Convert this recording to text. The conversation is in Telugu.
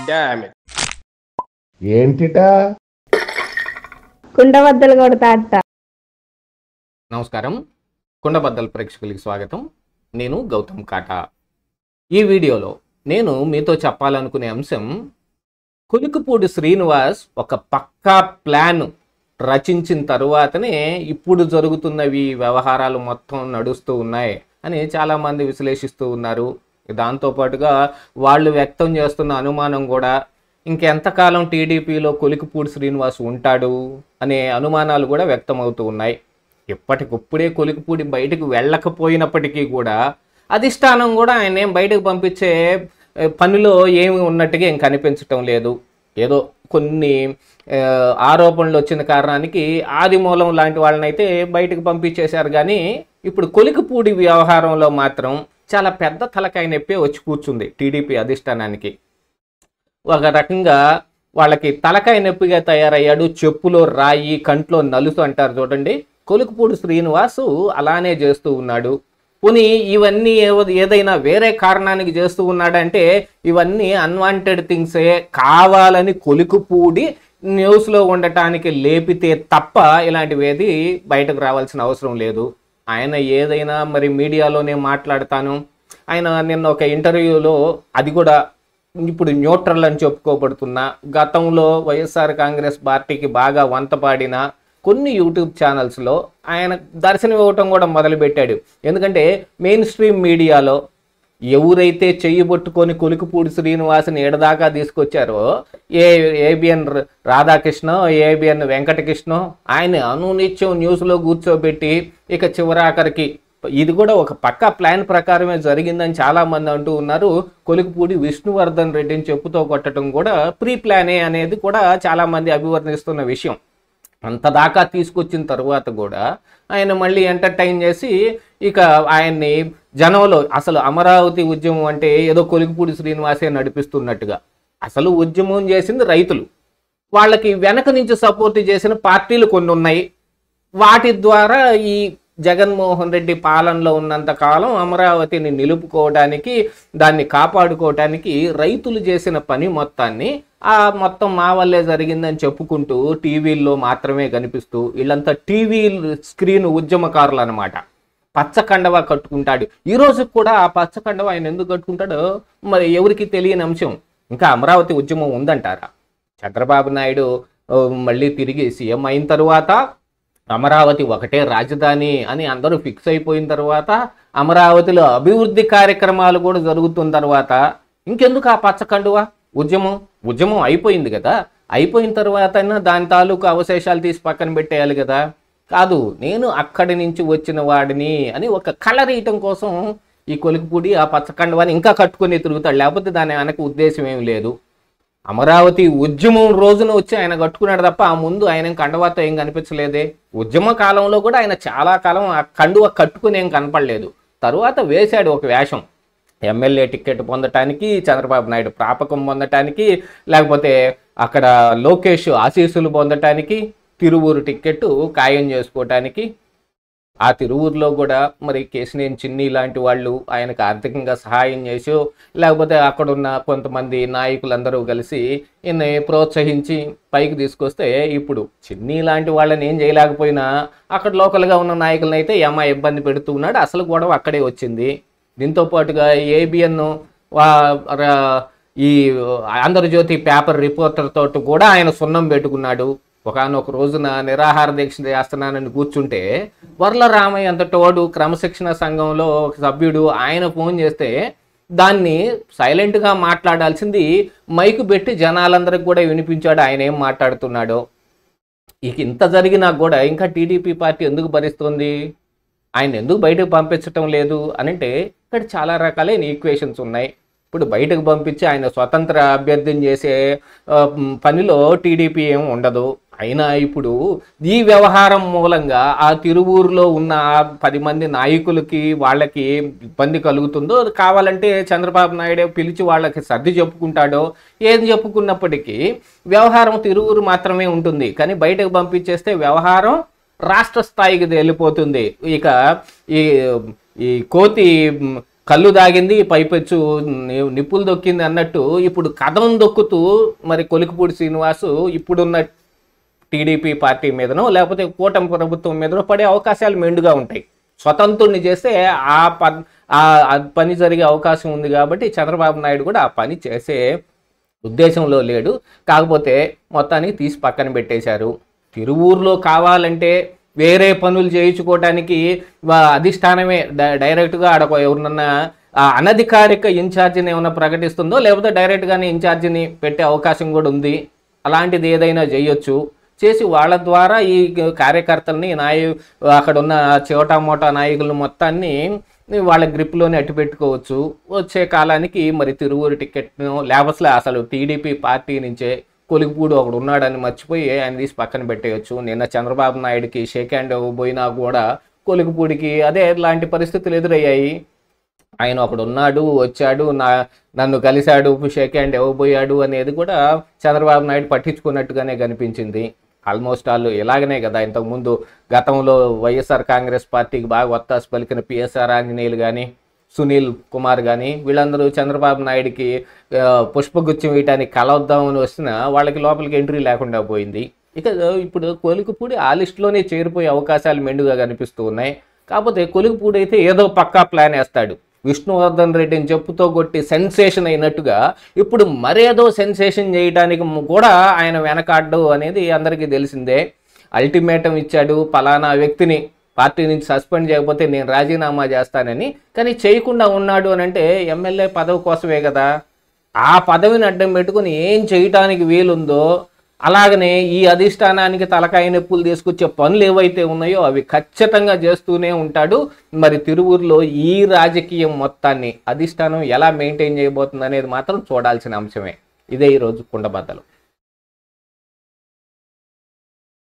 Damn it. ఏంటిటా కుండబద్దలు కొడతా అత్త. నమస్కారం, కుండబద్దల ప్రేక్షకులకి స్వాగతం. నేను గౌతమ్ కాటా. ఈ వీడియోలో నేను మీతో చెప్పాలనుకునే అంశం, కులుకుపూడి శ్రీనివాస్ ఒక పక్కా ప్లాన్ రచించిన తరువాతనే ఇప్పుడు జరుగుతున్నవి వ్యవహారాలు మొత్తం నడుస్తూ ఉన్నాయి అని చాలామంది విశ్లేషిస్తూ ఉన్నారు. దాంతోపాటుగా వాళ్ళు వ్యక్తం చేస్తున్న అనుమానం కూడా, ఇంకెంతకాలం టీడీపీలో కులుకుపూడి శ్రీనివాస్ ఉంటాడు అనే అనుమానాలు కూడా వ్యక్తమవుతూ ఉన్నాయి. ఇప్పటికిప్పుడే కులుకుపూడి బయటకు వెళ్ళకపోయినప్పటికీ కూడా అధిష్టానం కూడా ఆయన ఏం బయటకు పంపించే పనిలో ఏమి ఉన్నట్టుగా ఏం కనిపించటం లేదు. ఏదో కొన్ని ఆరోపణలు వచ్చిన కారణానికి ఆదిమూలం లాంటి వాళ్ళనైతే బయటకు పంపించేశారు. కానీ ఇప్పుడు కులుకుపూడి వ్యవహారంలో మాత్రం చాలా పెద్ద తలకాయ నొప్పి వచ్చి కూర్చుంది టీడీపీ అధిష్టానానికి. ఒక రకంగా వాళ్ళకి తలకాయ నొప్పిగా తయారయ్యాడు. చెప్పులో రాయి, కంట్లో నలుసు అంటారు చూడండి. కులుకుపూడి శ్రీనివాసు అలానే చేస్తూ ఉన్నాడు. పోనీ ఇవన్నీ ఏదైనా వేరే కారణానికి చేస్తూ ఉన్నాడంటే ఇవన్నీ అన్వాంటెడ్ థింగ్సే, కావాలని కులుకుపూడి న్యూస్లో ఉండటానికి లేపితే తప్ప ఇలాంటివేది బయటకు రావాల్సిన అవసరం లేదు. ఆయన ఏదైనా మరి మీడియాలోనే మాట్లాడతాను. ఆయన నిన్న ఒక ఇంటర్వ్యూలో, అది కూడా ఇప్పుడు న్యూట్రల్ అని చెప్పుకోబడుతున్న, గతంలో వైఎస్ఆర్ కాంగ్రెస్ పార్టీకి బాగా వంతపాడిన కొన్ని యూట్యూబ్ ఛానల్స్లో ఆయన దర్శనం ఇవ్వటం కూడా మొదలుపెట్టాడు. ఎందుకంటే మెయిన్ స్ట్రీమ్ మీడియాలో ఎవరైతే చెయ్యబొట్టుకొని కులుకుపూడి శ్రీనివాసుని ఎడదాకా తీసుకొచ్చారో, ఏబిఎన్ రాధాకృష్ణ, ఏబిఎన్ వెంకటకృష్ణ, ఆయన అనునిత్యం న్యూస్లో కూర్చోబెట్టి ఇక చివరాఖరికి ఇది కూడా ఒక పక్కా ప్లాన్ ప్రకారమే జరిగిందని చాలామంది అంటూ ఉన్నారు. కులుకుపూడి విష్ణువర్ధన్ రెడ్డిని చెప్పుతో కొట్టడం కూడా ప్రీ ప్లానే అనేది కూడా చాలామంది అభివర్ణిస్తున్న విషయం. అంతదాకా తీసుకొచ్చిన తర్వాత కూడా ఆయన మళ్ళీ ఎంటర్టైన్ చేసి ఇక ఆయన్ని జనంలో, అసలు అమరావతి ఉద్యమం అంటే ఏదో కులుకుపూడి శ్రీనివాసే నడిపిస్తున్నట్టుగా, అసలు ఉద్యమం చేసింది రైతులు, వాళ్ళకి వెనక నుంచి సపోర్ట్ చేసిన పార్టీలు కొన్ని ఉన్నాయి. వాటి ద్వారా ఈ జగన్మోహన్ రెడ్డి పాలనలో ఉన్నంత కాలం అమరావతిని నిలుపుకోవడానికి, దాన్ని కాపాడుకోవడానికి రైతులు చేసిన పని మొత్తాన్ని మొత్తం మా వల్లే జరిగిందని చెప్పుకుంటూ టీవీల్లో మాత్రమే కనిపిస్తూ, వీళ్ళంతా టీవీ స్క్రీన్ ఉద్యమకారులు అనమాట. పచ్చకండవ కట్టుకుంటాడు. ఈరోజు కూడా ఆ పచ్చకండవ ఆయన ఎందుకు కట్టుకుంటాడో మరి ఎవరికి తెలియని అంశం. ఇంకా అమరావతి ఉద్యమం ఉందంటారా? చంద్రబాబు నాయుడు మళ్ళీ తిరిగి సీఎం అయిన తరువాత అమరావతి ఒకటే రాజధాని అని అందరూ ఫిక్స్ అయిపోయిన తర్వాత, అమరావతిలో అభివృద్ధి కార్యక్రమాలు కూడా జరుగుతున్న తర్వాత ఇంకెందుకు ఆ పచ్చకండువా? ఉద్యమం అయిపోయింది కదా. అయిపోయిన తర్వాత దాని తాలూకు అవశేషాలు తీసి పక్కన పెట్టేయాలి కదా. కాదు, నేను అక్కడి నుంచి వచ్చిన వాడిని అని ఒక కలర్ ఇయటం కోసం ఈ కులుకుపూడి ఆ పచ్చకండువాని ఇంకా కట్టుకొని తిరుగుతాడు. లేకపోతే దాని వెనక ఉద్దేశం ఏమి లేదు. అమరావతి ఉద్యమం రోజున వచ్చి ఆయన కట్టుకున్నాడు తప్ప ఆ ముందు ఆయన కండువాతో ఏం కనిపించలేదే. ఉద్యమ కాలంలో కూడా ఆయన చాలా కాలం ఆ కండువ కట్టుకుని ఏం కనపడలేదు. తరువాత వేశాడు ఒక వేషం, ఎమ్మెల్యే టికెట్ పొందటానికి, చంద్రబాబు నాయుడు ప్రాపకం పొందటానికి, లేకపోతే అక్కడ లోకేష్ ఆశీస్సులు పొందటానికి, తిరువూరు టికెట్ ఖాయం చేసుకోవటానికి. ఆ తిరువూరులో కూడా మరి కేశినేని చిన్ని లాంటి వాళ్ళు ఆయనకు ఆర్థికంగా సహాయం చేసో, లేకపోతే అక్కడున్న కొంతమంది నాయకులందరూ కలిసి ఈయన్ని ప్రోత్సహించి పైకి తీసుకొస్తే, ఇప్పుడు చిన్ని లాంటి వాళ్ళని ఏం చేయలేకపోయినా అక్కడ లోకల్గా ఉన్న నాయకులను అయితే ఇబ్బంది పెడుతూ ఉన్నాడు. అసలు గొడవ అక్కడే వచ్చింది. దీంతో పాటుగా ఏబిఎన్ ఈ ఆంధ్రజ్యోతి పేపర్ రిపోర్టర్ తోటి కూడా ఆయన సున్నం పెట్టుకున్నాడు. ఒకనొక రోజున నిరాహార దీక్ష చేస్తున్నానని కూర్చుంటే వర్ల రామయ్య అంతటోడు క్రమశిక్షణ సంఘంలో ఒక సభ్యుడు ఆయన ఫోన్ చేస్తే దాన్ని సైలెంట్గా మాట్లాడాల్సింది మైకు పెట్టి జనాలందరికి కూడా వినిపించాడు ఆయన ఏం మాట్లాడుతున్నాడో. ఇక ఇంత జరిగినా కూడా ఇంకా టీడీపీ పార్టీ ఎందుకు భరిస్తుంది? ఆయన ఎందుకు బయటకు పంపించటం లేదు అనంటే ఇక్కడ చాలా రకాలైన ఈక్వేషన్స్ ఉన్నాయి. ఇప్పుడు బయటకు పంపించి ఆయన స్వతంత్ర అభ్యర్థిని చేసే పనిలో టీడీపీ ఏం ఉండదు. అయినా ఇప్పుడు ఈ వ్యవహారం మూలంగా ఆ తిరువూరులో ఉన్న 10 మంది నాయకులకి వాళ్ళకి ఇబ్బంది కలుగుతుందో, కావాలంటే చంద్రబాబు నాయుడే పిలిచి వాళ్ళకి సర్ది చెప్పుకుంటాడో, ఏది చెప్పుకున్నప్పటికీ వ్యవహారం తిరువూరు మాత్రమే ఉంటుంది. కానీ బయటకు పంపించేస్తే వ్యవహారం రాష్ట్ర స్థాయికి వెళ్ళిపోతుంది. ఇక ఈ కోతి కళ్ళు దాగింది పైపెచ్చు నిప్పులు దొక్కింది అన్నట్టు ఇప్పుడు కథం దొక్కుతూ మరి కొలికిపూడి శ్రీనివాసు ఇప్పుడున్న టీడీపీ పార్టీ మీదనో లేకపోతే కూటమి ప్రభుత్వం మీదనో పడే అవకాశాలు మెండుగా ఉంటాయి. స్వతంత్రుడిని చేస్తే ఆ పని జరిగే అవకాశం ఉంది కాబట్టి చంద్రబాబు నాయుడు కూడా ఆ పని చేసే ఉద్దేశంలో లేడు. కాకపోతే మొత్తానికి తీసి పక్కన పెట్టేశారు. తిరువూరులో కావాలంటే వేరే పనులు చేయించుకోవడానికి అధిష్టానమే డైరెక్ట్గా ఆడ ఎవరినన్నా అనధికారిక ఇన్ఛార్జిని ఏమైనా ప్రకటిస్తుందో లేకపోతే డైరెక్ట్గానే ఇన్ఛార్జిని పెట్టే అవకాశం కూడా ఉంది. అలాంటిది ఏదైనా చేయొచ్చు. చేసి వాళ్ళ ద్వారా ఈ కార్యకర్తల్ని అక్కడ ఉన్న చోటామోటా నాయకులను మొత్తాన్ని వాళ్ళ గ్రిప్లోనే అట్టి పెట్టుకోవచ్చు. వచ్చే కాలానికి మరి తిరువూరు టికెట్ను లేకపోతే అసలు టీడీపీ పార్టీ నుంచే కొలికిపూడి ఒకడు ఉన్నాడని మర్చిపోయి ఆయన తీసి పక్కన పెట్టేయచ్చు. నిన్న చంద్రబాబు నాయుడుకి షేక్ హ్యాండ్ ఇవ్వబోయినా కూడా కొలికిపూడికి అదే లాంటి పరిస్థితులు ఎదురయ్యాయి. ఆయన ఒకడు ఉన్నాడు, వచ్చాడు, నన్ను కలిశాడు, షేక్ హ్యాండ్ ఇవ్వబోయాడు అనేది కూడా చంద్రబాబు నాయుడు పట్టించుకున్నట్టుగానే కనిపించింది. ఆల్మోస్ట్ వాళ్ళు ఇలాగనే కదా ఇంతకుముందు గతంలో వైఎస్ఆర్ కాంగ్రెస్ పార్టీకి బాగా ఒత్తాసు పలికిన పిఎస్ఆర్ ఆంజనేయులు కానీ సునీల్ కుమార్ కానీ వీళ్ళందరూ చంద్రబాబు నాయుడికి పుష్పగుచ్చం వేయటానికి కలవద్దామని వస్తున్నా వాళ్ళకి లోపలికి ఎంట్రీ లేకుండా పోయింది. ఇక ఇప్పుడు కొలికిపూడి ఆ లిస్టులోనే చేరిపోయే అవకాశాలు మెండుగా కనిపిస్తూ ఉన్నాయి. కాకపోతే కొలికిపూడి అయితే ఏదో పక్కా ప్లాన్ వేస్తాడు. విష్ణువర్ధన్ రెడ్డిని చెప్పుతో కొట్టి సెన్సేషన్ అయినట్టుగా ఇప్పుడు మరేదో సెన్సేషన్ చేయడానికి కూడా ఆయన వెనకాడ్డు అనేది అందరికీ తెలిసిందే. అల్టిమేటం ఇచ్చాడు, పలానా వ్యక్తిని పార్టీ నుంచి సస్పెండ్ చేయకపోతే నేను రాజీనామా చేస్తానని. కానీ చేయకుండా ఉన్నాడు అని అంటే ఎమ్మెల్యే పదవి కోసమే కదా. ఆ పదవిని అడ్డం పెట్టుకుని ఏం చేయటానికి వీలుందో అలాగనే ఈ అధిష్టానానికి తలకాయ నొప్పులు తీసుకొచ్చే పనులు ఏవైతే ఉన్నాయో అవి ఖచ్చితంగా చేస్తూనే ఉంటాడు. మరి తిరువూరులో ఈ రాజకీయం మొత్తాన్ని అధిష్టానం ఎలా మెయింటైన్ చేయబోతుంది అనేది మాత్రం చూడాల్సిన అంశమే. ఇదే ఈరోజు కుండబద్దలు.